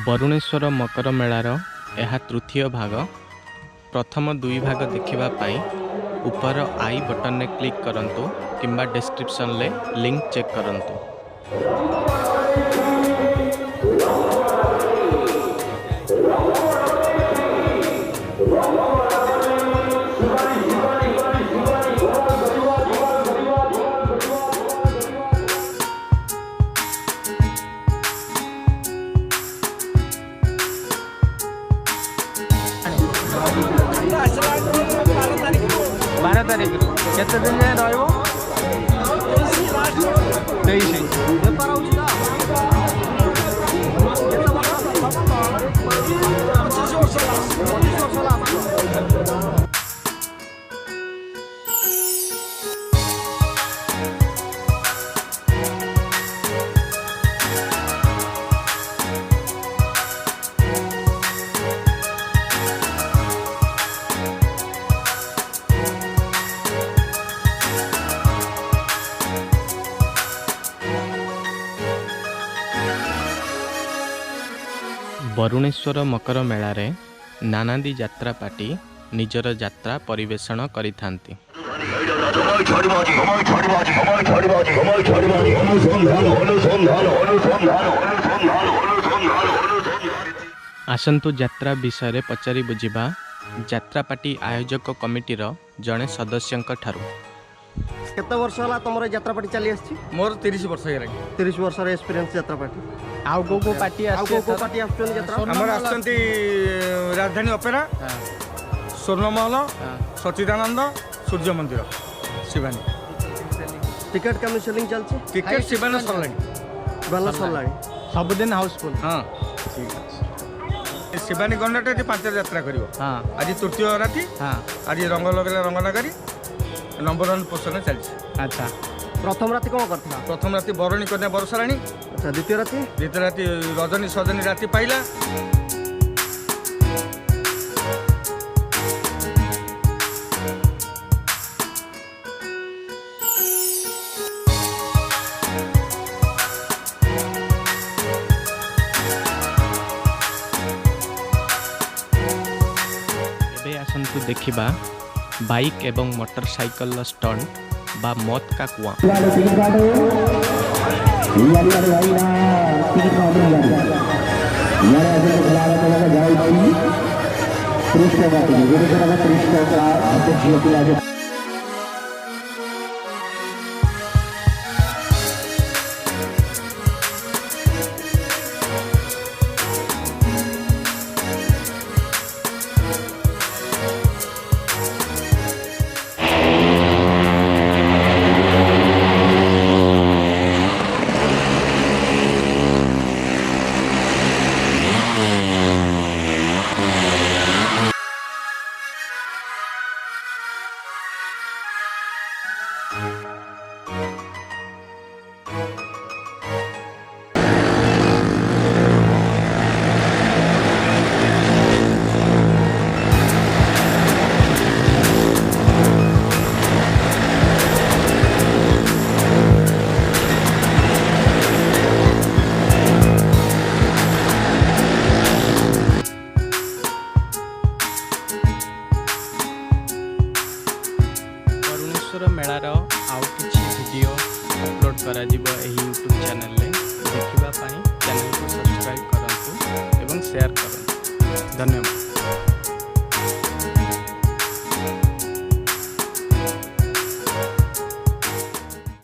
बरुणेश्वर मकर malar यह तृतीय भाग। प्रथम दुई भाग देखिबा पाई ऊपर आई बटन ने क्लिक करंतु किंबा डिस्क्रिप्शन ले लिंक चेक करंतु। बारह तारीख केते दिन जाए रहिबो 23 बरुणेश्वर मकर मेलारे नानादी यात्रा पार्टी निजर यात्रा परिवेषण करिथांती। आसंतु यात्रा विषय पचारि बुझिबा यात्रा पार्टी आयोजक कमिटीर जड़े सदस्यंक ठारू। केते वर्ष होला तमर यात्रा पार्टी चली आछि? मोर 30 वर्ष हे 30 वर्ष रे एक्सपीरियंस यात्रा पार्टी। आउ को पार्टी आछन यात्रा हमर आछंती राजधानी ओपेरा, स्वर्णमहल, सचिदानंद, सूर्य मंदिर, शिवानी। टिकट कम सेलिंग चलछि? टिकट शिवानी सरलानी बाला सरलानी सब दिन हाउसफुल। हां ठीक अछि। शिवानी गंडाटे 5 यात्रा करिवो। हां आज तृतीय राति। हां आज रंग लगले रंगनगरी नंबर 1 पोजिशन चलछि। अच्छा प्रथम राति कोन करथिला? प्रथम राति बरणी कन्या बरसराणी। अच्छा द्वितीय राति रजनी सजनी राति पाइला। एबे आसंतु देखिबा बाइक एवं मोटरसाइकल स्टंट बा मौत का कुआं। मेलार आउ किछि वीडियो अपलोड करा जिवो एही यूट्यूब चैनल ले। देखिबा पाई चैनल को सब्सक्राइब करंतु एवं शेयर करंतु। धन्यवाद।